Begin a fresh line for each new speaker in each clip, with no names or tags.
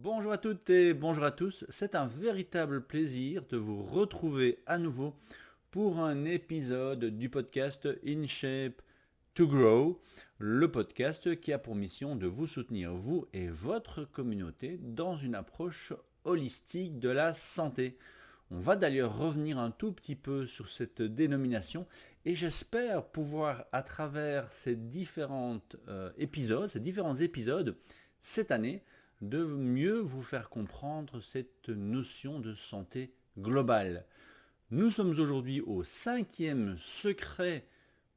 Bonjour à toutes et bonjour à tous, c'est un véritable plaisir de vous retrouver à nouveau pour un épisode du podcast In Shape to Grow, le podcast qui a pour mission de vous soutenir, vous et votre communauté, dans une approche holistique de la santé. On va d'ailleurs revenir un tout petit peu sur cette dénomination et j'espère pouvoir, à travers ces différents épisodes cette année, de mieux vous faire comprendre cette notion de santé globale. Nous sommes aujourd'hui au 5e secret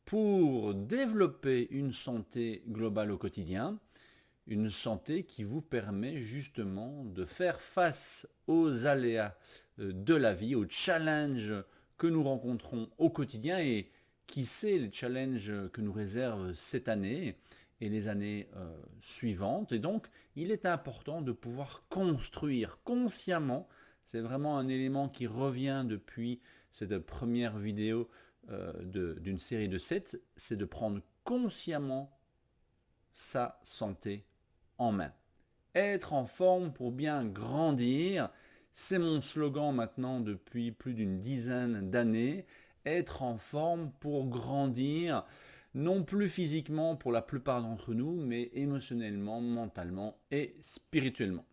pour développer une santé globale au quotidien, une santé qui vous permet justement de faire face aux aléas de la vie, aux challenges que nous rencontrons au quotidien et qui sait les challenges que nous réserve cette année et les années suivantes. Et donc, il est important de pouvoir construire consciemment. C'est vraiment un élément qui revient depuis cette première vidéo d'une série de 7, c'est de prendre consciemment sa santé en main. Être en forme pour bien grandir, c'est mon slogan maintenant depuis plus d'une dizaine d'années. Être en forme pour grandir, non plus physiquement pour la plupart d'entre nous, mais émotionnellement, mentalement et spirituellement.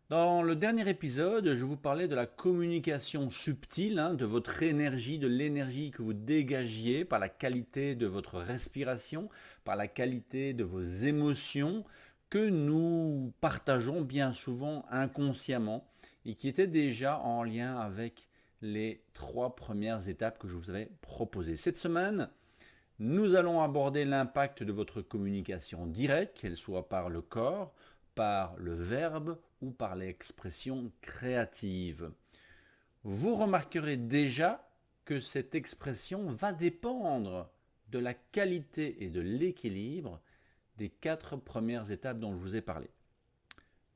Dans le dernier épisode, je vous parlais de la communication subtile, de votre énergie, de l'énergie que vous dégagiez par la qualité de votre respiration, par la qualité de vos émotions que nous partageons bien souvent inconsciemment et qui étaient déjà en lien avec les 3 premières étapes que je vous avais proposées. Cette semaine, nous allons aborder l'impact de votre communication directe, qu'elle soit par le corps, par le verbe ou par l'expression créative. Vous remarquerez déjà que cette expression va dépendre de la qualité et de l'équilibre des 4 premières étapes dont je vous ai parlé.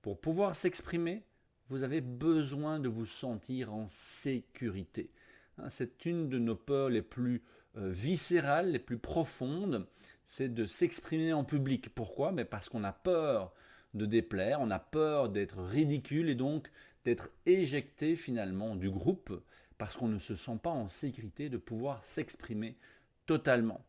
Pour pouvoir s'exprimer, vous avez besoin de vous sentir en sécurité. C'est une de nos peurs les plus viscérales, les plus profondes, c'est de s'exprimer en public. Pourquoi? Mais parce qu'on a peur de déplaire, on a peur d'être ridicule et donc d'être éjecté finalement du groupe parce qu'on ne se sent pas en sécurité de pouvoir s'exprimer totalement.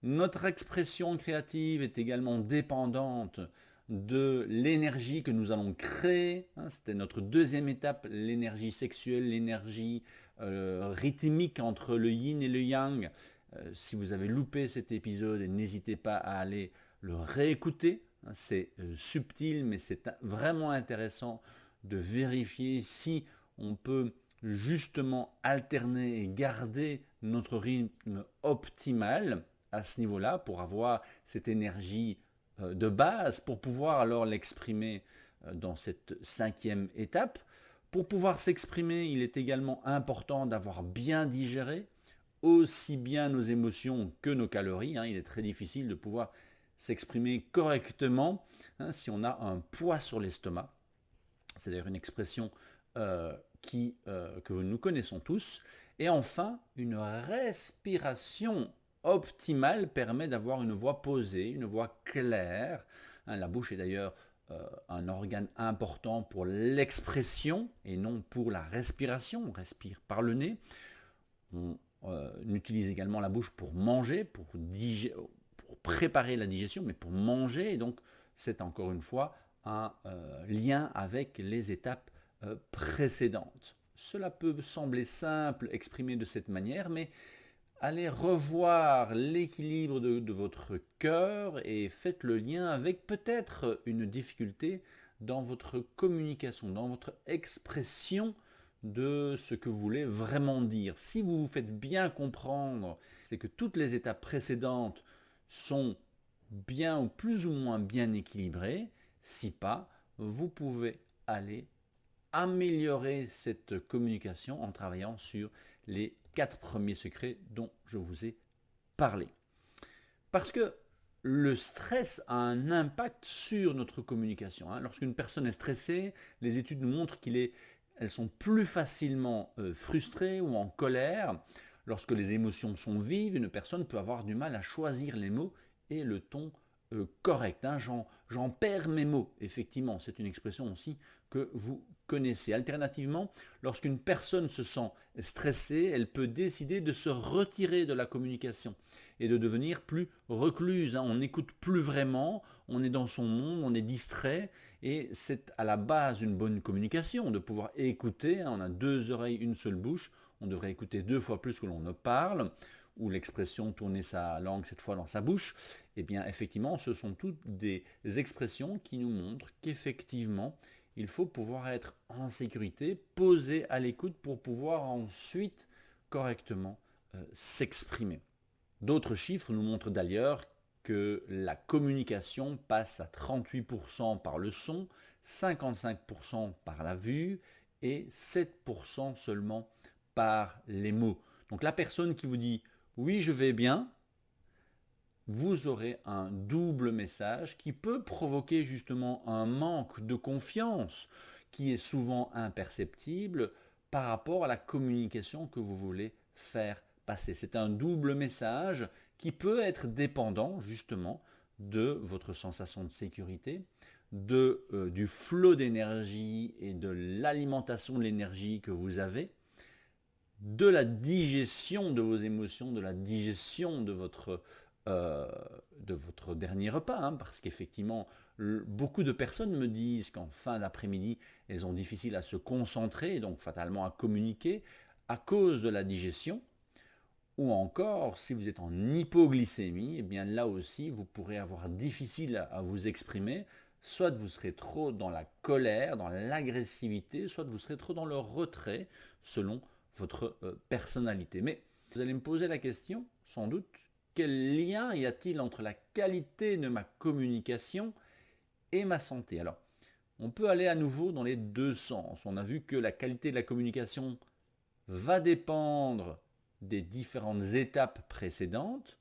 Notre expression créative est également dépendante de l'énergie que nous allons créer. C'était notre deuxième étape, l'énergie sexuelle, l'énergie rythmique entre le yin et le yang. Si vous avez loupé cet épisode, n'hésitez pas à aller le réécouter. C'est subtil, mais c'est vraiment intéressant de vérifier si on peut justement alterner et garder notre rythme optimal à ce niveau-là pour avoir cette énergie de base pour pouvoir alors l'exprimer dans cette 5e étape. Pour pouvoir s'exprimer, il est également important d'avoir bien digéré aussi bien nos émotions que nos calories. Il est très difficile de pouvoir s'exprimer correctement si on a un poids sur l'estomac. C'est d'ailleurs une expression que nous connaissons tous. Et enfin, une respiration optimale permet d'avoir une voix posée, une voix claire. La bouche est d'ailleurs un organe important pour l'expression et non pour la respiration. On respire par le nez. On utilise également la bouche pour manger, pour préparer la digestion, mais pour manger. Et donc, c'est encore une fois un lien avec les étapes précédentes. Cela peut sembler simple exprimé de cette manière, mais allez revoir l'équilibre de votre cœur et faites le lien avec peut-être une difficulté dans votre communication, dans votre expression de ce que vous voulez vraiment dire. Si vous vous faites bien comprendre, c'est que toutes les étapes précédentes sont bien ou plus ou moins bien équilibrées. Si pas, vous pouvez aller améliorer cette communication en travaillant sur les 4 premiers secrets dont je vous ai parlé. Parce que le stress a un impact sur notre communication. Lorsqu'une personne est stressée, les études nous montrent qu'elles sont plus facilement frustrées ou en colère. Lorsque les émotions sont vives, une personne peut avoir du mal à choisir les mots et le ton correct. Hein. J'en perds mes mots. Effectivement, c'est une expression aussi que vous connaissez. Alternativement, lorsqu'une personne se sent stressée, elle peut décider de se retirer de la communication et de devenir plus recluse. Hein. On n'écoute plus vraiment, on est dans son monde, on est distrait et c'est à la base une bonne communication de pouvoir écouter. Hein. On a deux oreilles, une seule bouche. On devrait écouter 2 fois plus que l'on ne parle, ou l'expression tourner sa langue cette fois dans sa bouche. Eh bien, effectivement, ce sont toutes des expressions qui nous montrent qu'effectivement, il faut pouvoir être en sécurité, posé à l'écoute pour pouvoir ensuite correctement s'exprimer. D'autres chiffres nous montrent d'ailleurs que la communication passe à 38% par le son, 55% par la vue et 7% seulement par les mots. Donc la personne qui vous dit « oui, je vais bien », vous aurez un double message qui peut provoquer justement un manque de confiance qui est souvent imperceptible par rapport à la communication que vous voulez faire passer. C'est un double message qui peut être dépendant justement de votre sensation de sécurité, du flot d'énergie et de l'alimentation de l'énergie que vous avez, de la digestion de vos émotions, de la digestion de votre dernier repas, hein, parce qu'effectivement, beaucoup de personnes me disent qu'en fin d'après-midi, elles ont difficile à se concentrer, et donc fatalement à communiquer, à cause de la digestion, ou encore, si vous êtes en hypoglycémie, eh bien là aussi, vous pourrez avoir difficile à vous exprimer, soit vous serez trop dans la colère, dans l'agressivité, soit vous serez trop dans le retrait, selon votre personnalité. Mais vous allez me poser la question, sans doute, quel lien y a-t-il entre la qualité de ma communication et ma santé? Alors, on peut aller à nouveau dans les deux sens. On a vu que la qualité de la communication va dépendre des différentes étapes précédentes,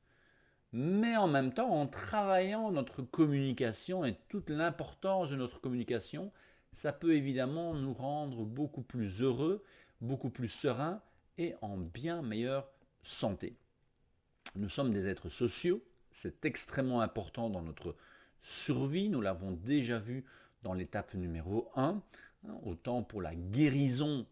mais en même temps, en travaillant notre communication et toute l'importance de notre communication, ça peut évidemment nous rendre beaucoup plus heureux, beaucoup plus sereins et en bien meilleure santé. Nous sommes des êtres sociaux, c'est extrêmement important dans notre survie, nous l'avons déjà vu dans l'étape numéro 1, autant pour la guérison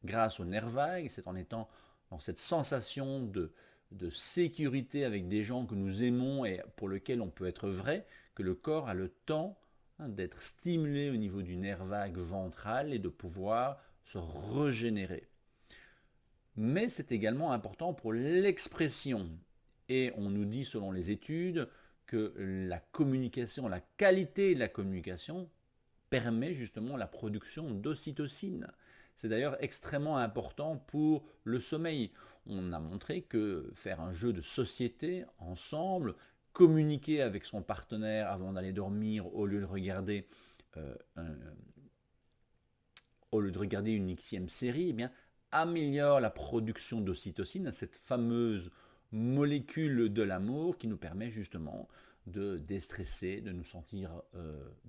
grâce au nerf vague, c'est en étant dans cette sensation de sécurité avec des gens que nous aimons et pour lesquels on peut être vrai, que le corps a le temps d'être stimulé au niveau du nerf vague ventral et de pouvoir se régénérer. Mais c'est également important pour l'expression. Et on nous dit, selon les études, que la communication, la qualité de la communication permet justement la production d'ocytocine. C'est d'ailleurs extrêmement important pour le sommeil. On a montré que faire un jeu de société ensemble, communiquer avec son partenaire avant d'aller dormir au lieu de regarder une Xème série, eh bien, améliore la production d'ocytocine, cette fameuse molécule de l'amour qui nous permet justement de déstresser, de nous sentir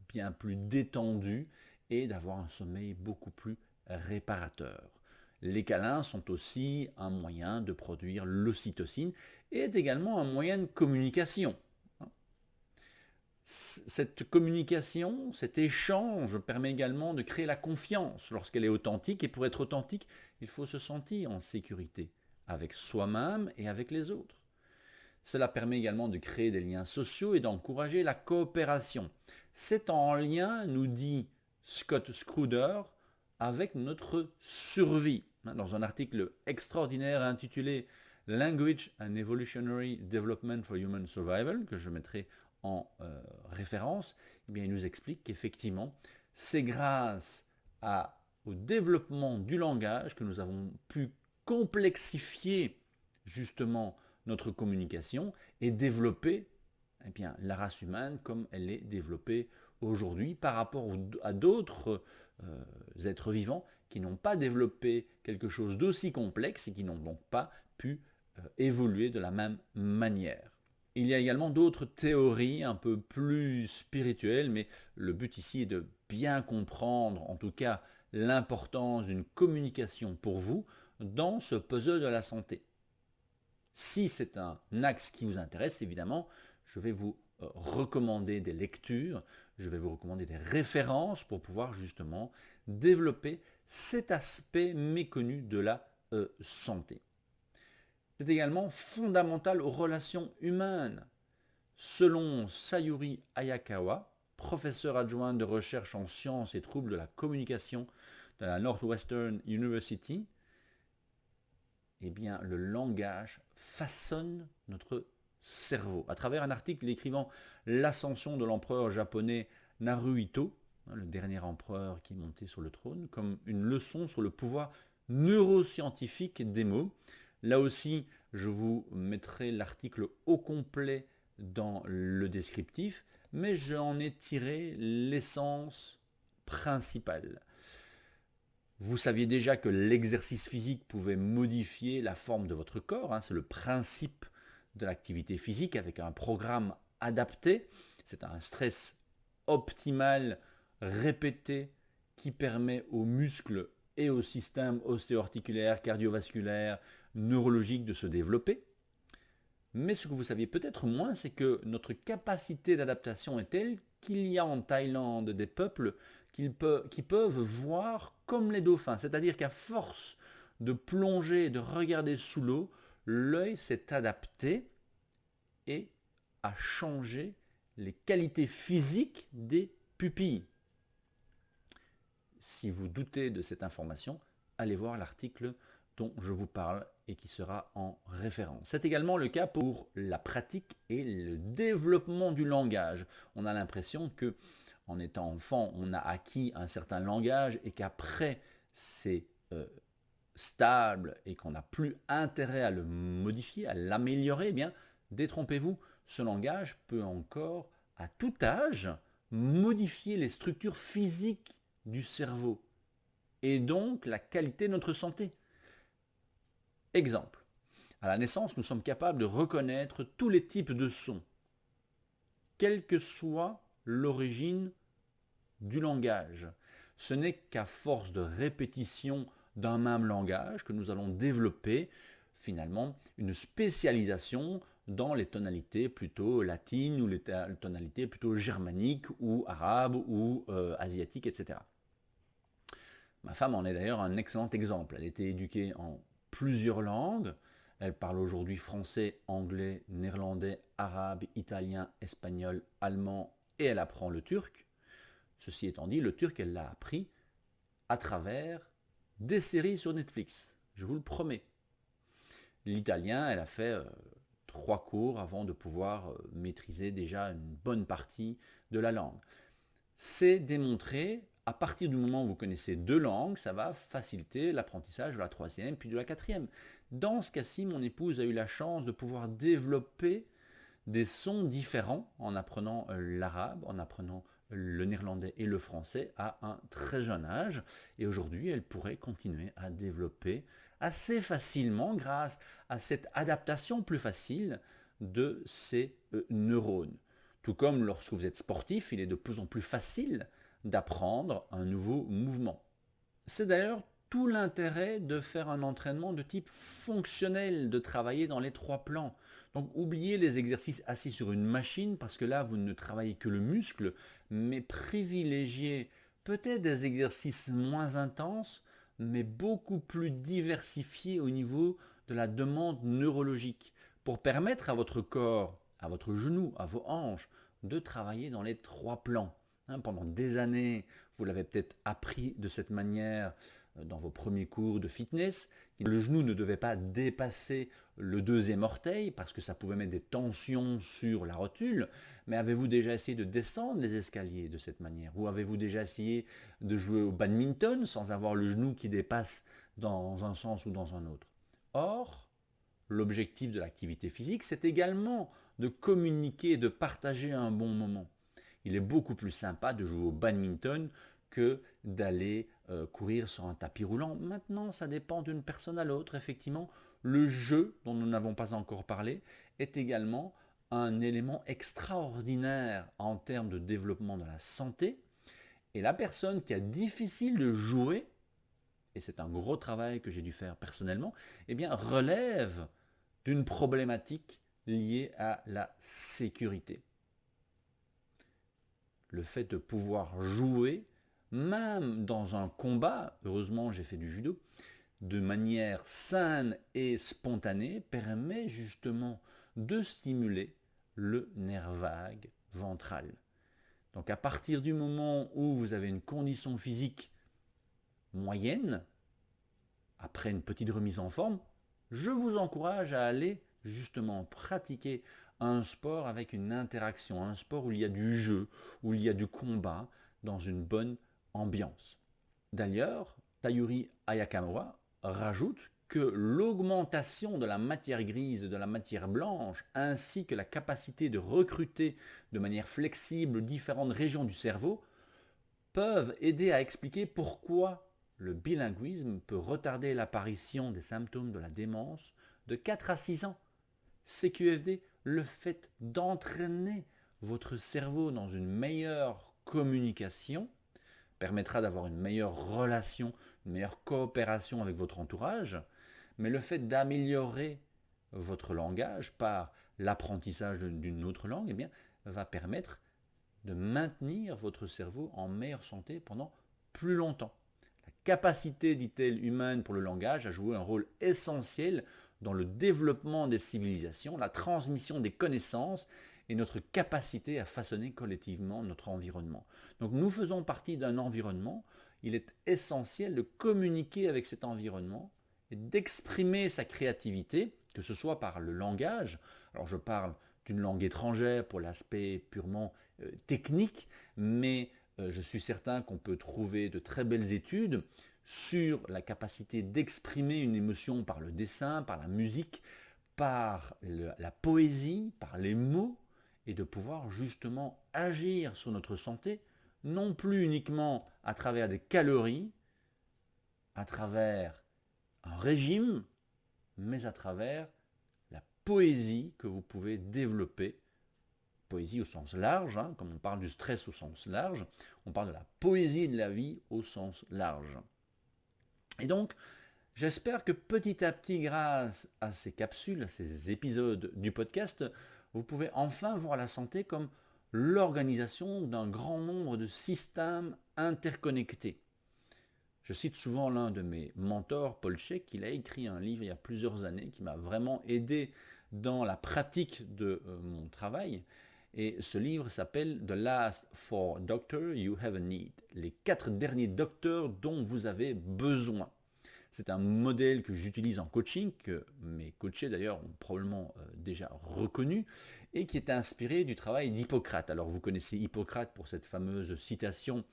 bien plus détendus et d'avoir un sommeil beaucoup plus réparateur. Les câlins sont aussi un moyen de produire l'ocytocine et est également un moyen de communication. Cette communication, cet échange permet également de créer la confiance lorsqu'elle est authentique. Et pour être authentique, il faut se sentir en sécurité avec soi-même et avec les autres. Cela permet également de créer des liens sociaux et d'encourager la coopération. C'est en lien, nous dit Scott Schroeder, avec notre survie. Dans un article extraordinaire intitulé Language and Evolutionary Development for Human Survival, que je mettrai en référence, eh bien, il nous explique qu'effectivement, c'est grâce au développement du langage que nous avons pu complexifier justement notre communication et développer eh bien, la race humaine comme elle est développée aujourd'hui par rapport à d'autres êtres vivants qui n'ont pas développé quelque chose d'aussi complexe et qui n'ont donc pas pu évoluer de la même manière. Il y a également d'autres théories un peu plus spirituelles, mais le but ici est de bien comprendre, en tout cas, l'importance d'une communication pour vous dans ce puzzle de la santé. Si c'est un axe qui vous intéresse, évidemment, je vais vous recommander des lectures, je vais vous recommander des références pour pouvoir justement développer cet aspect méconnu de la santé. C'est également fondamental aux relations humaines. Selon Sayuri Ayakawa, professeur adjoint de recherche en sciences et troubles de la communication de la Northwestern University, eh bien, le langage façonne notre cerveau. À travers un article décrivant l'ascension de l'empereur japonais Naruhito, le dernier empereur qui est monté sur le trône, comme une leçon sur le pouvoir neuroscientifique des mots. Là aussi, je vous mettrai l'article au complet dans le descriptif, mais j'en ai tiré l'essence principale. Vous saviez déjà que l'exercice physique pouvait modifier la forme de votre corps, c'est le principe de l'activité physique avec un programme adapté. C'est un stress optimal répété qui permet aux muscles et au système ostéo-articulaire, cardiovasculaire, neurologique de se développer. Mais ce que vous saviez peut-être moins, c'est que notre capacité d'adaptation est telle qu'il y a en Thaïlande des peuples qui peuvent voir comme les dauphins. C'est-à-dire qu'à force de plonger, de regarder sous l'eau, l'œil s'est adapté et a changé les qualités physiques des pupilles. Si vous doutez de cette information, allez voir l'article dont je vous parle et qui sera en référence. C'est également le cas pour la pratique et le développement du langage. On a l'impression que en étant enfant, on a acquis un certain langage et qu'après c'est stable et qu'on n'a plus intérêt à le modifier, à l'améliorer, eh bien détrompez-vous, ce langage peut encore, à tout âge, modifier les structures physiques du cerveau et donc la qualité de notre santé. Exemple, à la naissance, nous sommes capables de reconnaître tous les types de sons, quelle que soit l'origine du langage. Ce n'est qu'à force de répétition d'un même langage que nous allons développer finalement une spécialisation dans les tonalités plutôt latines ou les tonalités plutôt germaniques ou arabes ou asiatiques, etc. Ma femme en est d'ailleurs un excellent exemple. Elle a été éduquée en plusieurs langues. Elle parle aujourd'hui français, anglais, néerlandais, arabe, italien, espagnol, allemand et elle apprend le turc. Ceci étant dit, le turc, elle l'a appris à travers des séries sur Netflix. Je vous le promets. L'italien, elle a fait 3 cours avant de pouvoir maîtriser déjà une bonne partie de la langue. C'est démontré, à partir du moment où vous connaissez 2 langues, ça va faciliter l'apprentissage de la 3e puis de la 4e. Dans ce cas-ci, mon épouse a eu la chance de pouvoir développer des sons différents en apprenant l'arabe, en apprenant le néerlandais et le français à un très jeune âge. Et aujourd'hui, elle pourrait continuer à développer assez facilement grâce à cette adaptation plus facile de ses neurones. Tout comme lorsque vous êtes sportif, il est de plus en plus facile d'apprendre un nouveau mouvement. C'est d'ailleurs tout l'intérêt de faire un entraînement de type fonctionnel, de travailler dans les 3 plans. Donc oubliez les exercices assis sur une machine parce que là vous ne travaillez que le muscle, mais privilégiez peut-être des exercices moins intenses, mais beaucoup plus diversifiés au niveau de la demande neurologique pour permettre à votre corps, à votre genou, à vos hanches, de travailler dans les 3 plans. Pendant des années, vous l'avez peut-être appris de cette manière dans vos premiers cours de fitness. Le genou ne devait pas dépasser le 2e orteil parce que ça pouvait mettre des tensions sur la rotule. Mais avez-vous déjà essayé de descendre les escaliers de cette manière? Ou avez-vous déjà essayé de jouer au badminton sans avoir le genou qui dépasse dans un sens ou dans un autre? Or, l'objectif de l'activité physique, c'est également de communiquer et de partager un bon moment. Il est beaucoup plus sympa de jouer au badminton que d'aller courir sur un tapis roulant. Maintenant, ça dépend d'une personne à l'autre. Effectivement, le jeu, dont nous n'avons pas encore parlé, est également un élément extraordinaire en termes de développement de la santé. Et la personne qui a difficile de jouer, et c'est un gros travail que j'ai dû faire personnellement, eh bien, relève d'une problématique liée à la sécurité. le fait de pouvoir jouer, même dans un combat, heureusement j'ai fait du judo, de manière saine et spontanée, permet justement de stimuler le nerf vague ventral. Donc à partir du moment où vous avez une condition physique moyenne, après une petite remise en forme, je vous encourage à aller justement pratiquer un sport avec une interaction, un sport où il y a du jeu, où il y a du combat, dans une bonne ambiance. D'ailleurs, Tayuri Ayakawa rajoute que l'augmentation de la matière grise et de la matière blanche, ainsi que la capacité de recruter de manière flexible différentes régions du cerveau, peuvent aider à expliquer pourquoi le bilinguisme peut retarder l'apparition des symptômes de la démence de 4 à 6 ans. CQFD, le fait d'entraîner votre cerveau dans une meilleure communication permettra d'avoir une meilleure relation, une meilleure coopération avec votre entourage, mais le fait d'améliorer votre langage par l'apprentissage d'une autre langue, eh bien, va permettre de maintenir votre cerveau en meilleure santé pendant plus longtemps. La capacité, dit-elle, humaine pour le langage a joué un rôle essentiel dans le développement des civilisations, la transmission des connaissances et notre capacité à façonner collectivement notre environnement. Donc nous faisons partie d'un environnement, il est essentiel de communiquer avec cet environnement et d'exprimer sa créativité, que ce soit par le langage, alors je parle d'une langue étrangère pour l'aspect purement technique, mais je suis certain qu'on peut trouver de très belles études sur la capacité d'exprimer une émotion par le dessin, par la musique, par la poésie, par les mots, et de pouvoir justement agir sur notre santé, non plus uniquement à travers des calories, à travers un régime, mais à travers la poésie que vous pouvez développer. Poésie au sens large, hein, comme on parle du stress au sens large, on parle de la poésie de la vie au sens large. Et donc, j'espère que petit à petit, grâce à ces capsules, à ces épisodes du podcast, vous pouvez enfin voir la santé comme l'organisation d'un grand nombre de systèmes interconnectés. Je cite souvent l'un de mes mentors, Paul Chek, il a écrit un livre il y a plusieurs années qui m'a vraiment aidé dans la pratique de mon travail. Et ce livre s'appelle The Last 4 Doctors You Have a Need, les 4 derniers docteurs dont vous avez besoin. C'est un modèle que j'utilise en coaching, que mes coachés d'ailleurs ont probablement déjà reconnu, et qui est inspiré du travail d'Hippocrate. Alors vous connaissez Hippocrate pour cette fameuse citation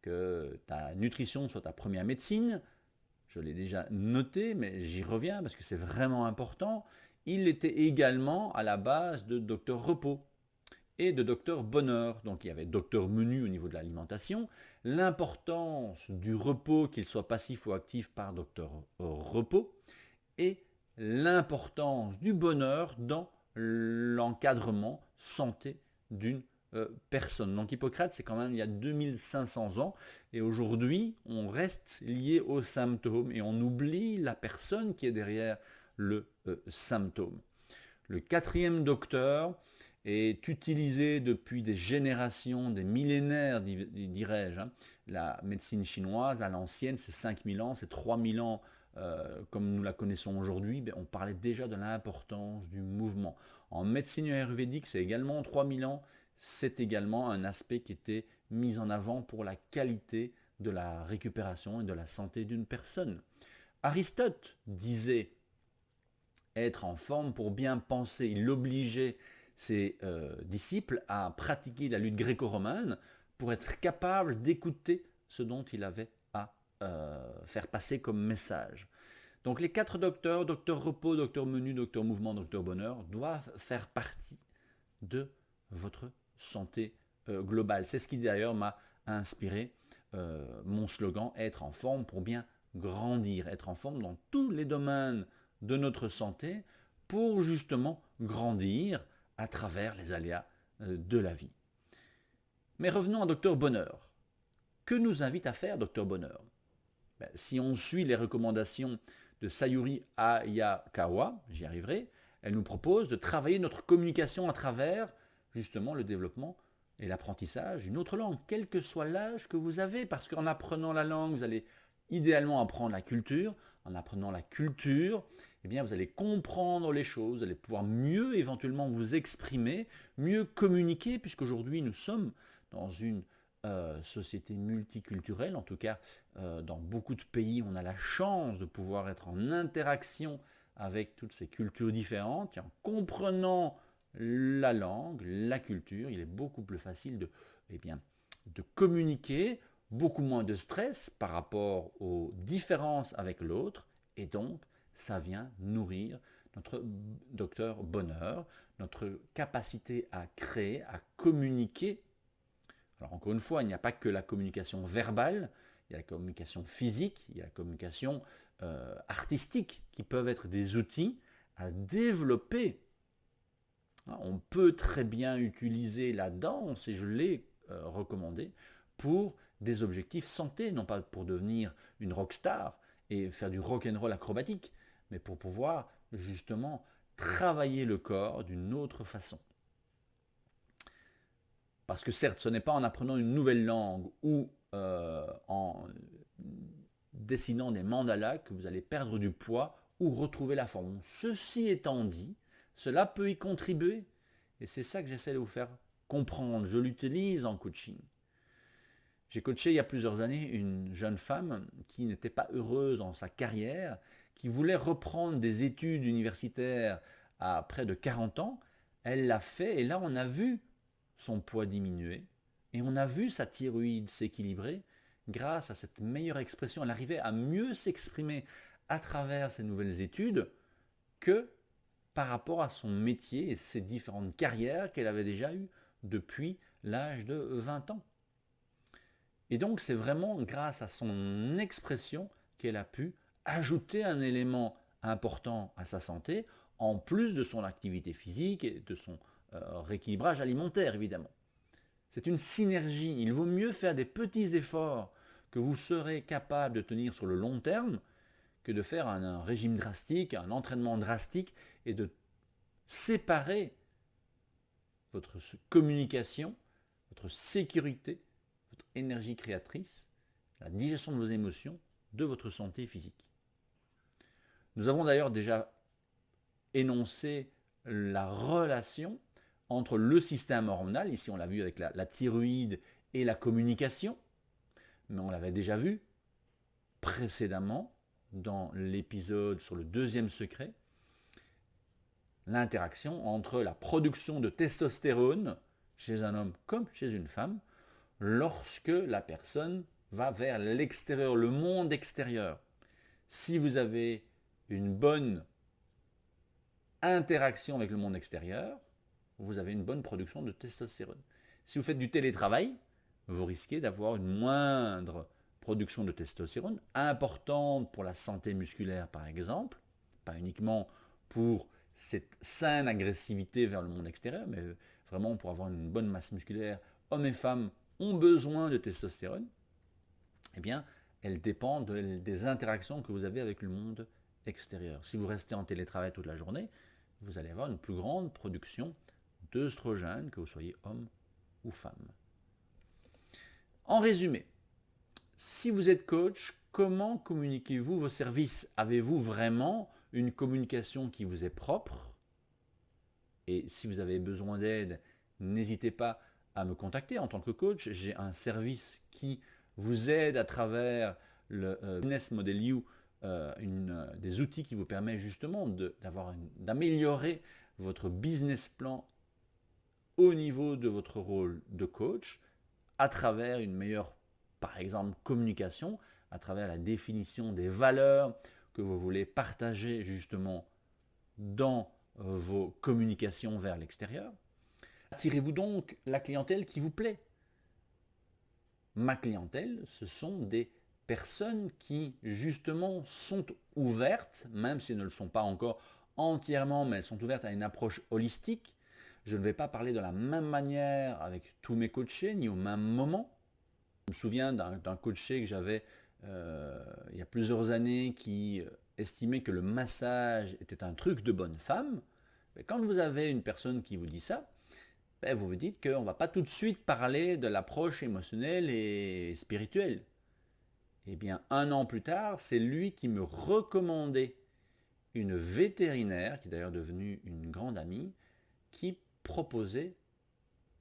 que ta nutrition soit ta première médecine. Je l'ai déjà noté, mais j'y reviens parce que c'est vraiment important. Il était également à la base de Docteur Repos et de Docteur Bonheur. Donc il y avait Docteur Menu au niveau de l'alimentation, l'importance du repos, qu'il soit passif ou actif, par Docteur Repos, et l'importance du bonheur dans l'encadrement santé d'une personne. Donc Hippocrate, c'est quand même il y a 2500 ans, et aujourd'hui, on reste lié aux symptômes et on oublie la personne qui est derrière le symptôme. Le 4e docteur est utilisé depuis des générations, des millénaires, dirais-je. Hein. La médecine chinoise, à l'ancienne, c'est 5000 ans, c'est 3000 ans, comme nous la connaissons aujourd'hui. On parlait déjà de l'importance du mouvement. En médecine ayurvédique, c'est également 3000 ans. C'est également un aspect qui était mis en avant pour la qualité de la récupération et de la santé d'une personne. Aristote disait être en forme pour bien penser. Il obligeait ses disciples à pratiquer la lutte gréco-romaine pour être capable d'écouter ce dont il avait à faire passer comme message. Donc les 4 docteurs, docteur repos, docteur menu, docteur mouvement, docteur bonheur, doivent faire partie de votre santé globale. C'est ce qui d'ailleurs m'a inspiré mon slogan, être en forme pour bien grandir, être en forme dans tous les domaines de notre santé pour justement grandir à travers les aléas de la vie. Mais revenons à Docteur Bonheur. Que nous invite à faire Docteur Bonheur ? Si on suit les recommandations de Sayuri Ayakawa, j'y arriverai, elle nous propose de travailler notre communication à travers justement le développement et l'apprentissage d'une autre langue, quel que soit l'âge que vous avez, parce qu'en apprenant la langue, vous allez idéalement apprendre la culture. En apprenant la culture, eh bien, vous allez comprendre les choses, vous allez pouvoir mieux éventuellement vous exprimer, mieux communiquer, puisqu'aujourd'hui nous sommes dans une société multiculturelle, en tout cas dans beaucoup de pays, on a la chance de pouvoir être en interaction avec toutes ces cultures différentes, et en comprenant la langue, la culture, il est beaucoup plus facile eh bien, de communiquer, beaucoup moins de stress par rapport aux différences avec l'autre, et donc ça vient nourrir notre docteur bonheur, notre capacité à créer, à communiquer. Alors encore une fois, il n'y a pas que la communication verbale, il y a la communication physique, il y a la communication artistique, qui peuvent être des outils à développer. On peut très bien utiliser la danse, et je l'ai recommandé, pour des objectifs santé, non pas pour devenir une rockstar et faire du rock'n'roll acrobatique, mais pour pouvoir justement travailler le corps d'une autre façon. Parce que certes, ce n'est pas en apprenant une nouvelle langue ou en dessinant des mandalas que vous allez perdre du poids ou retrouver la forme. Ceci étant dit, cela peut y contribuer. Et c'est ça que j'essaie de vous faire comprendre. Je l'utilise en coaching. J'ai coaché il y a plusieurs années une jeune femme qui n'était pas heureuse dans sa carrière, qui voulait reprendre des études universitaires à près de 40 ans. Elle l'a fait et là on a vu son poids diminuer et on a vu sa thyroïde s'équilibrer grâce à cette meilleure expression. Elle arrivait à mieux s'exprimer à travers ces nouvelles études que par rapport à son métier et ses différentes carrières qu'elle avait déjà eues depuis l'âge de 20 ans. Et donc c'est vraiment grâce à son expression qu'elle a pu ajouter un élément important à sa santé, en plus de son activité physique et de son rééquilibrage alimentaire évidemment. C'est une synergie, il vaut mieux faire des petits efforts que vous serez capable de tenir sur le long terme que de faire un régime drastique, un entraînement drastique et de séparer votre communication, votre sécurité, votre énergie créatrice, la digestion de vos émotions, de votre santé physique. Nous avons d'ailleurs déjà énoncé la relation entre le système hormonal, ici on l'a vu avec la thyroïde et la communication, mais on l'avait déjà vu précédemment dans l'épisode sur le deuxième secret, l'interaction entre la production de testostérone chez un homme comme chez une femme lorsque la personne va vers l'extérieur, le monde extérieur. Si vous avez une bonne interaction avec le monde extérieur, vous avez une bonne production de testostérone. Si vous faites du télétravail, vous risquez d'avoir une moindre production de testostérone, importante pour la santé musculaire par exemple, pas uniquement pour cette saine agressivité vers le monde extérieur, mais vraiment pour avoir une bonne masse musculaire. Hommes et femmes ont besoin de testostérone, eh bien, elle dépend des interactions que vous avez avec le monde extérieur. Si vous restez en télétravail toute la journée, vous allez avoir une plus grande production d'œstrogènes, que vous soyez homme ou femme. En résumé, si vous êtes coach, comment communiquez-vous vos services? Avez-vous vraiment une communication qui vous est propre? Et si vous avez besoin d'aide, n'hésitez pas à me contacter en tant que coach. J'ai un service qui vous aide à travers le Business Model You, des outils qui vous permettent justement d'améliorer votre business plan au niveau de votre rôle de coach à travers une meilleure, par exemple, communication, à travers la définition des valeurs que vous voulez partager justement dans vos communications vers l'extérieur. Attirez-vous donc la clientèle qui vous plaît. Ma clientèle, ce sont des personnes qui justement sont ouvertes, même si elles ne le sont pas encore entièrement, mais elles sont ouvertes à une approche holistique. Je ne vais pas parler de la même manière avec tous mes coachés, ni au même moment. Je me souviens d'un coaché que j'avais il y a plusieurs années qui estimait que le massage était un truc de bonne femme. Mais quand vous avez une personne qui vous dit ça, ben, vous vous dites qu'on ne va pas tout de suite parler de l'approche émotionnelle et spirituelle. Eh bien, 1 an plus tard, c'est lui qui me recommandait une vétérinaire, qui est d'ailleurs devenue une grande amie, qui proposait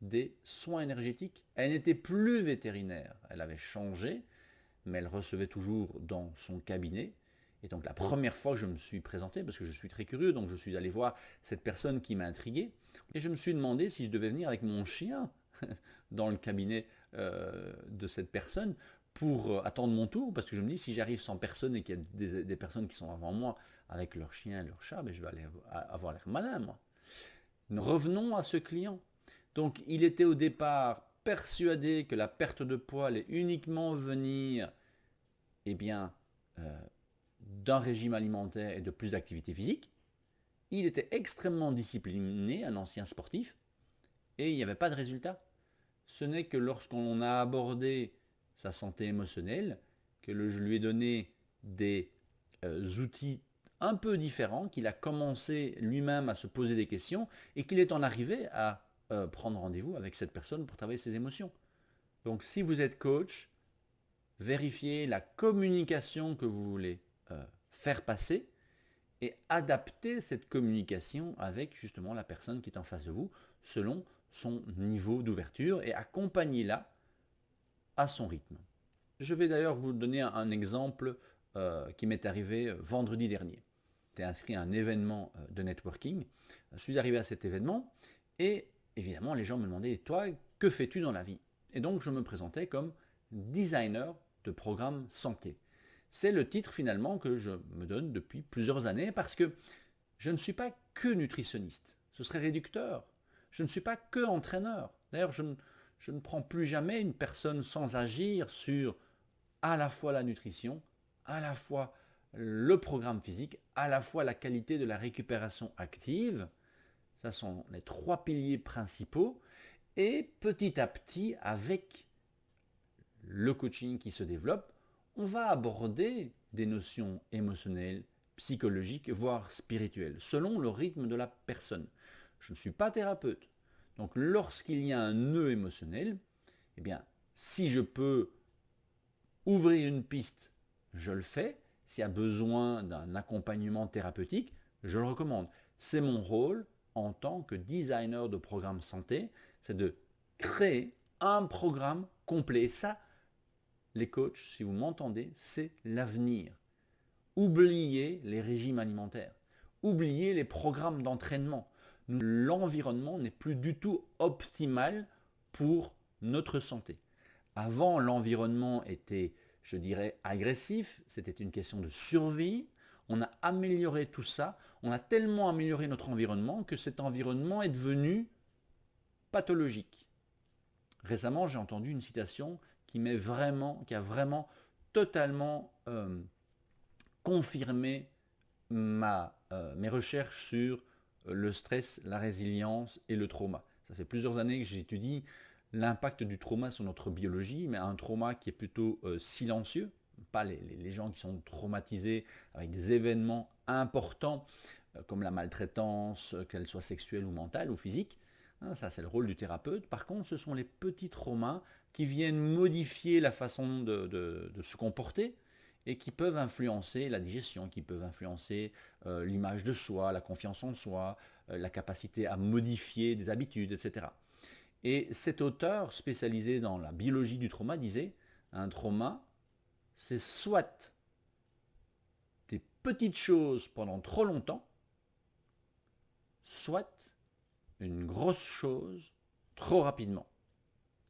des soins énergétiques. Elle n'était plus vétérinaire, elle avait changé, mais elle recevait toujours dans son cabinet. Et donc la première fois que je me suis présenté, parce que je suis très curieux, donc je suis allé voir cette personne qui m'a intrigué, et je me suis demandé si je devais venir avec mon chien dans le cabinet de cette personne pour attendre mon tour, parce que je me dis, si j'arrive sans personne et qu'il y a des personnes qui sont avant moi avec leur chien et leur chat, ben je vais aller avoir l'air malin, moi. Revenons à ce client. Donc il était au départ persuadé que la perte de poids allait uniquement venir eh bien, d'un régime alimentaire et de plus d'activité physique. Il était extrêmement discipliné, un ancien sportif, et il n'y avait pas de résultat. Ce n'est que lorsqu'on a abordé sa santé émotionnelle, que je lui ai donné des outils un peu différents, qu'il a commencé lui-même à se poser des questions et qu'il est en arrivé à prendre rendez-vous avec cette personne pour travailler ses émotions. Donc si vous êtes coach, vérifiez la communication que vous voulez faire passer et adapter cette communication avec justement la personne qui est en face de vous selon son niveau d'ouverture et accompagnez-la à son rythme. Je vais d'ailleurs vous donner un exemple qui m'est arrivé vendredi dernier. J'étais inscrit à un événement de networking. Je suis arrivé à cet événement et évidemment les gens me demandaient « Toi, que fais-tu dans la vie ?» Et donc je me présentais comme designer de programme santé. C'est le titre finalement que je me donne depuis plusieurs années parce que je ne suis pas que nutritionniste. Ce serait réducteur. Je ne suis pas que entraîneur. D'ailleurs, je ne prends plus jamais une personne sans agir sur à la fois la nutrition, à la fois le programme physique, à la fois la qualité de la récupération active. Ce sont les 3 piliers principaux. Et petit à petit, avec le coaching qui se développe, on va aborder des notions émotionnelles, psychologiques, voire spirituelles, selon le rythme de la personne. Je ne suis pas thérapeute. Donc lorsqu'il y a un nœud émotionnel, eh bien, si je peux ouvrir une piste, je le fais. S'il y a besoin d'un accompagnement thérapeutique, je le recommande. C'est mon rôle en tant que designer de programme santé, c'est de créer un programme complet. Et ça, les coachs, si vous m'entendez, c'est l'avenir. Oubliez les régimes alimentaires. Oubliez les programmes d'entraînement. L'environnement n'est plus du tout optimal pour notre santé. Avant, l'environnement était, je dirais, agressif. C'était une question de survie. On a amélioré tout ça. On a tellement amélioré notre environnement que cet environnement est devenu pathologique. Récemment, j'ai entendu une citation qui a vraiment totalement confirmé mes recherches sur le stress, la résilience et le trauma. Ça fait plusieurs années que j'étudie l'impact du trauma sur notre biologie, mais un trauma qui est plutôt silencieux, pas les gens qui sont traumatisés avec des événements importants comme la maltraitance, qu'elle soit sexuelle ou mentale ou physique. Ça, c'est le rôle du thérapeute. Par contre, ce sont les petits traumas qui viennent modifier la façon de se comporter et qui peuvent influencer la digestion, qui peuvent influencer l'image de soi, la confiance en soi, la capacité à modifier des habitudes, etc. Et cet auteur spécialisé dans la biologie du trauma disait, un trauma, c'est soit des petites choses pendant trop longtemps, soit une grosse chose trop rapidement.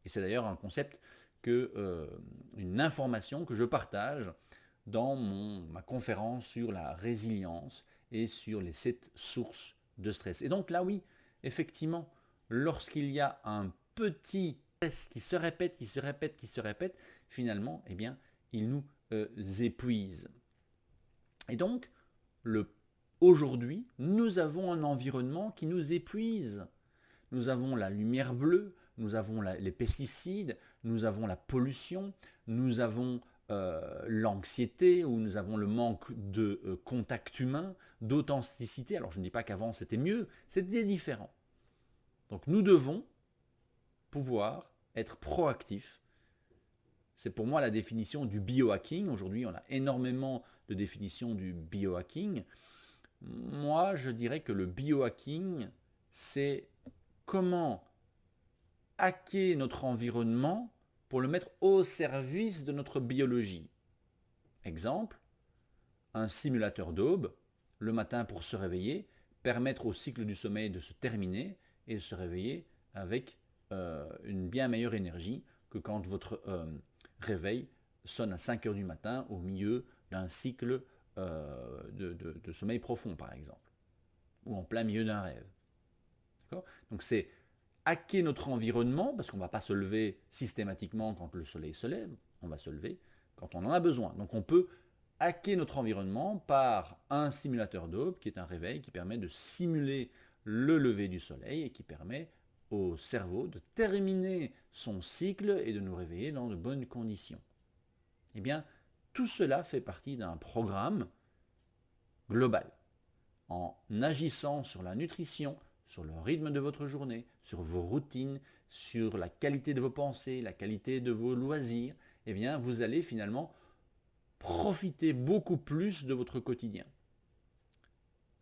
Et c'est d'ailleurs un concept une information que je partage dans ma conférence sur la résilience et sur les 7 sources de stress. Et donc là, oui, effectivement, lorsqu'il y a un petit stress qui se répète, qui se répète, qui se répète, finalement, eh bien, il nous épuise. Et donc, aujourd'hui, nous avons un environnement qui nous épuise. Nous avons la lumière bleue, nous avons les pesticides, nous avons la pollution, nous avons l'anxiété, ou nous avons le manque de contact humain, d'authenticité. Alors je ne dis pas qu'avant c'était mieux, c'était différent. Donc nous devons pouvoir être proactif. C'est pour moi la définition du biohacking. Aujourd'hui, on a énormément de définitions du biohacking. Moi, je dirais que le biohacking, c'est comment hacker notre environnement pour le mettre au service de notre biologie. Exemple, un simulateur d'aube, le matin pour se réveiller, permettre au cycle du sommeil de se terminer et de se réveiller avec une bien meilleure énergie que quand votre réveil sonne à 5 heures du matin au milieu d'un cycle de sommeil profond, par exemple, ou en plein milieu d'un rêve. Donc c'est hacker notre environnement, parce qu'on ne va pas se lever systématiquement quand le soleil se lève, on va se lever quand on en a besoin. Donc on peut hacker notre environnement par un simulateur d'aube, qui est un réveil qui permet de simuler le lever du soleil et qui permet au cerveau de terminer son cycle et de nous réveiller dans de bonnes conditions. Eh bien, tout cela fait partie d'un programme global. En agissant sur la nutrition, sur le rythme de votre journée, sur vos routines, sur la qualité de vos pensées, la qualité de vos loisirs, eh bien, vous allez finalement profiter beaucoup plus de votre quotidien.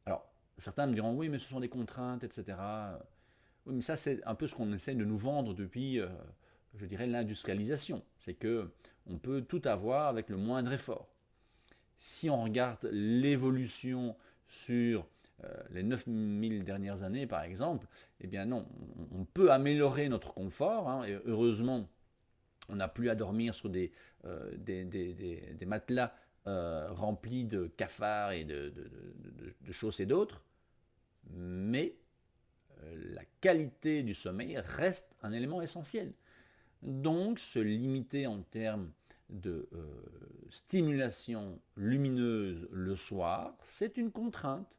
Alors, certains me diront, oui, mais ce sont des contraintes, etc. Oui, mais ça, c'est un peu ce qu'on essaie de nous vendre depuis, je dirais, l'industrialisation. C'est que on peut tout avoir avec le moindre effort. Si on regarde l'évolution sur les 9000 dernières années, par exemple, eh bien non, on peut améliorer notre confort, hein, et heureusement, on n'a plus à dormir sur des matelas remplis de cafards et de choses et d'autres, mais la qualité du sommeil reste un élément essentiel. Donc, se limiter en termes de stimulation lumineuse le soir, c'est une contrainte.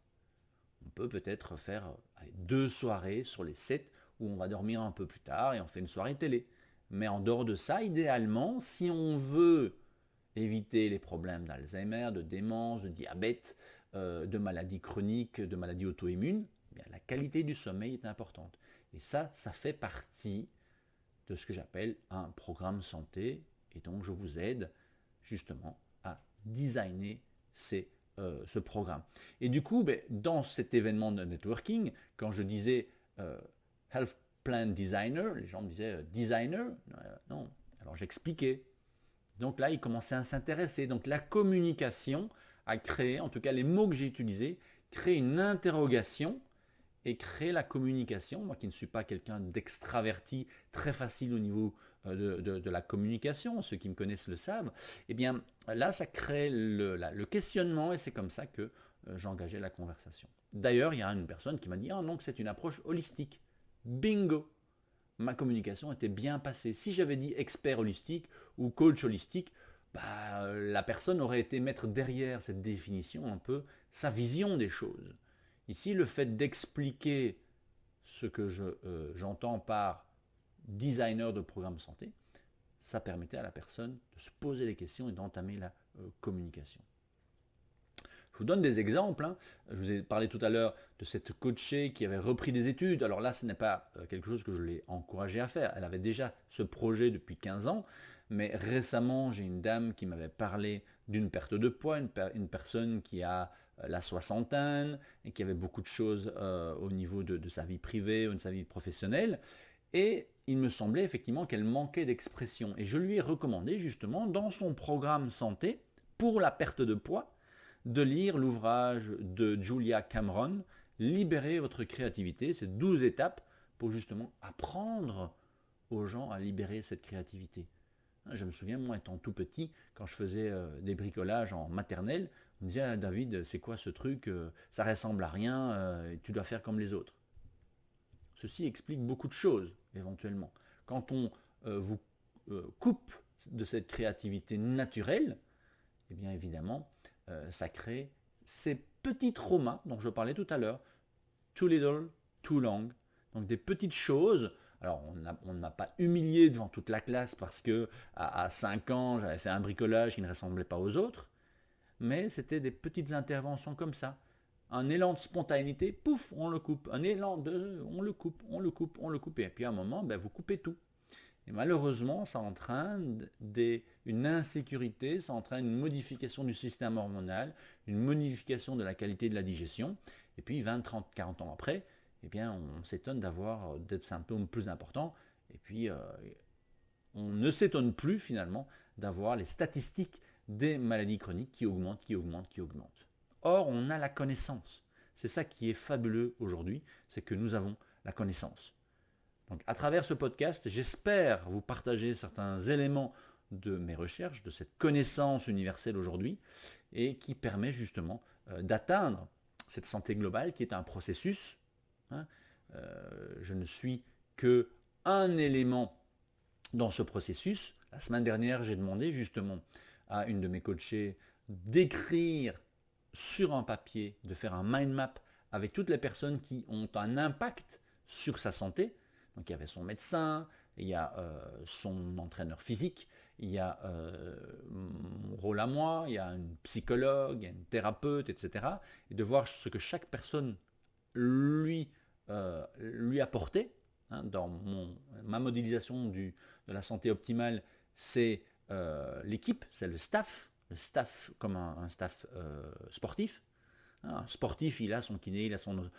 On peut peut-être faire 2 soirées sur les 7 où on va dormir un peu plus tard et on fait une soirée télé. Mais en dehors de ça, idéalement, si on veut éviter les problèmes d'Alzheimer, de démence, de diabète, de maladies chroniques, de maladies auto-immunes, la qualité du sommeil est importante. Et ça fait partie de ce que j'appelle un programme santé. Et donc, je vous aide justement à designer ce programme. Et du coup, dans cet événement de networking, quand je disais Health Plan Designer, les gens me disaient designer, non. Alors j'expliquais. Donc là, ils commençaient à s'intéresser. Donc la communication a créé, en tout cas les mots que j'ai utilisés, créé une interrogation et créer la communication. Moi qui ne suis pas quelqu'un d'extraverti, très facile au niveau de la communication, ceux qui me connaissent le savent, eh bien là ça crée le questionnement et c'est comme ça que j'engageais la conversation. D'ailleurs, il y a une personne qui m'a dit « Ah non, c'est une approche holistique ». Bingo! Ma communication était bien passée. Si j'avais dit expert holistique ou coach holistique, la personne aurait été mettre derrière cette définition un peu sa vision des choses. Ici, le fait d'expliquer ce que j'entends par designer de programme santé, ça permettait à la personne de se poser les questions et d'entamer la communication. Je vous donne des exemples. Hein. Je vous ai parlé tout à l'heure de cette coachée qui avait repris des études. Alors là, ce n'est pas quelque chose que je l'ai encouragée à faire. Elle avait déjà ce projet depuis 15 ans. Mais récemment, j'ai une dame qui m'avait parlé d'une perte de poids, une personne qui a la soixantaine et qui avait beaucoup de choses au niveau de sa vie privée ou de sa vie professionnelle. Et il me semblait effectivement qu'elle manquait d'expression. Et je lui ai recommandé justement dans son programme santé pour la perte de poids de lire l'ouvrage de Julia Cameron, Libérez votre créativité. C'est 12 étapes pour justement apprendre aux gens à libérer cette créativité. Je me souviens, moi étant tout petit, quand je faisais des bricolages en maternelle, on me disait ah, David, c'est quoi ce truc ça ressemble à rien, tu dois faire comme les autres. Ceci explique beaucoup de choses, éventuellement. Quand on vous coupe de cette créativité naturelle, eh bien évidemment, ça crée ces petits traumas dont je parlais tout à l'heure. Too little, too long. Donc des petites choses. Alors on ne m'a pas humilié devant toute la classe parce que à 5 ans, j'avais fait un bricolage qui ne ressemblait pas aux autres. Mais c'était des petites interventions comme ça. Un élan de spontanéité, pouf, on le coupe. Un élan de, on le coupe, on le coupe, on le coupe. Et puis à un moment, vous coupez tout. Et malheureusement, ça entraîne une insécurité, ça entraîne une modification du système hormonal, une modification de la qualité de la digestion. Et puis 20, 30, 40 ans après, on s'étonne d'avoir des symptômes plus importants. Et puis on ne s'étonne plus finalement d'avoir les statistiques des maladies chroniques qui augmentent, qui augmentent, qui augmentent. Or, on a la connaissance. C'est ça qui est fabuleux aujourd'hui, c'est que nous avons la connaissance. Donc, à travers ce podcast, j'espère vous partager certains éléments de mes recherches, de cette connaissance universelle aujourd'hui, et qui permet justement d'atteindre cette santé globale qui est un processus. Je ne suis qu'un élément dans ce processus. La semaine dernière, j'ai demandé justement à une de mes coachées d'écrire sur un papier, de faire un mind map avec toutes les personnes qui ont un impact sur sa santé. Donc il y avait son médecin, il y a son entraîneur physique, il y a mon rôle à moi, il y a une psychologue, il y a une thérapeute, etc. Et de voir ce que chaque personne lui apportait. Dans ma modélisation de la santé optimale, c'est l'équipe, c'est le staff comme un staff sportif. Un sportif, il a son kiné, il a son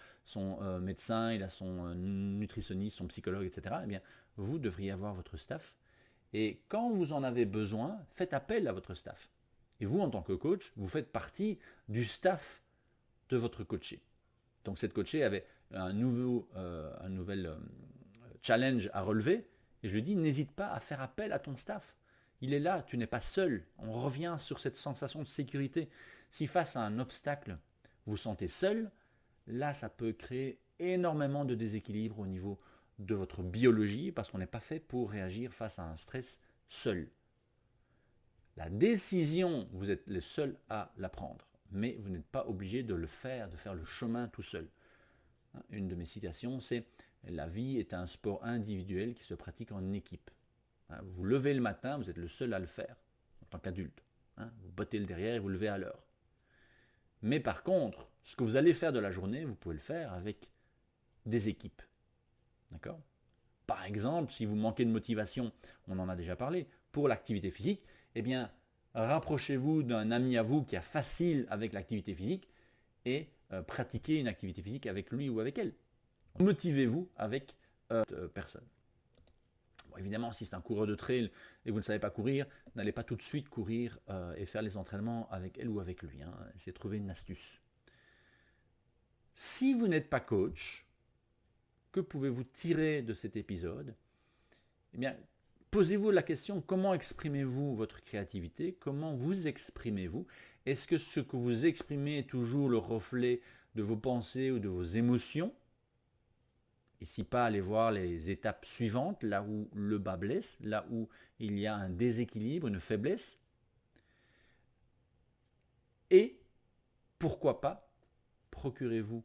médecin, il a son nutritionniste, son psychologue, etc. Eh bien, vous devriez avoir votre staff. Et quand vous en avez besoin, faites appel à votre staff. Et vous, en tant que coach, vous faites partie du staff de votre coaché. Donc cette coachée avait un nouvel challenge à relever. Et je lui dis, n'hésite pas à faire appel à ton staff. Il est là, tu n'es pas seul. On revient sur cette sensation de sécurité. Si face à un obstacle, vous sentez seul, là, ça peut créer énormément de déséquilibre au niveau de votre biologie parce qu'on n'est pas fait pour réagir face à un stress seul. La décision, vous êtes le seul à la prendre, mais vous n'êtes pas obligé de le faire, de faire le chemin tout seul. Une de mes citations, c'est « La vie est un sport individuel qui se pratique en équipe ». Vous vous levez le matin, vous êtes le seul à le faire en tant qu'adulte. Vous bottez le derrière et vous levez à l'heure. Mais par contre, ce que vous allez faire de la journée, vous pouvez le faire avec des équipes. D'accord ? Par exemple, si vous manquez de motivation, on en a déjà parlé, pour l'activité physique, eh bien, rapprochez-vous d'un ami à vous qui est facile avec l'activité physique et pratiquez une activité physique avec lui ou avec elle. Motivez-vous avec personne. Bon, évidemment, si c'est un coureur de trail et vous ne savez pas courir, n'allez pas tout de suite courir et faire les entraînements avec elle ou avec lui. Essayez de trouver une astuce. Si vous n'êtes pas coach, que pouvez-vous tirer de cet épisode ? Eh bien, posez-vous la question, comment exprimez-vous votre créativité ? Comment vous exprimez-vous ? Est-ce que ce que vous exprimez est toujours le reflet de vos pensées ou de vos émotions ? Et si pas, allez voir les étapes suivantes, là où le bas blesse, là où il y a un déséquilibre, une faiblesse. Et pourquoi pas, procurez-vous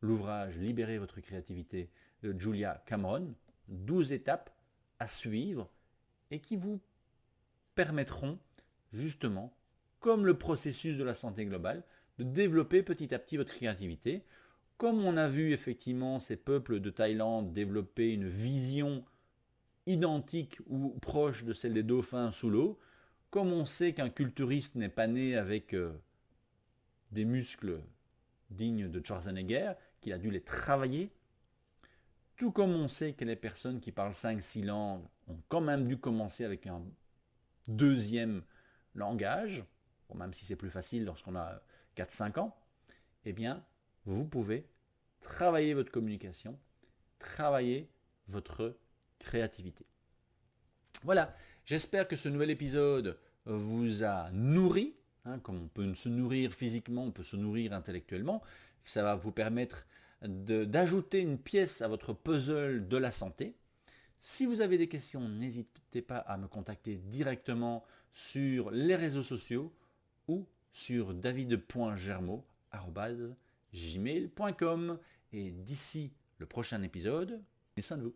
l'ouvrage Libérez votre créativité de Julia Cameron, 12 étapes à suivre et qui vous permettront justement, comme le processus de la santé globale, de développer petit à petit votre créativité. Comme on a vu effectivement ces peuples de Thaïlande développer une vision identique ou proche de celle des dauphins sous l'eau, comme on sait qu'un culturiste n'est pas né avec des muscles dignes de Schwarzenegger, qu'il a dû les travailler, tout comme on sait que les personnes qui parlent 5-6 langues ont quand même dû commencer avec un deuxième langage, bon, même si c'est plus facile lorsqu'on a 4-5 ans, eh bien, vous pouvez travailler votre communication, travailler votre créativité. Voilà, j'espère que ce nouvel épisode vous a nourri, comme on peut se nourrir physiquement, on peut se nourrir intellectuellement, ça va vous permettre d'ajouter une pièce à votre puzzle de la santé. Si vous avez des questions, n'hésitez pas à me contacter directement sur les réseaux sociaux ou sur david.germeau@gmail.com. Et d'ici le prochain épisode, prenez soin de vous.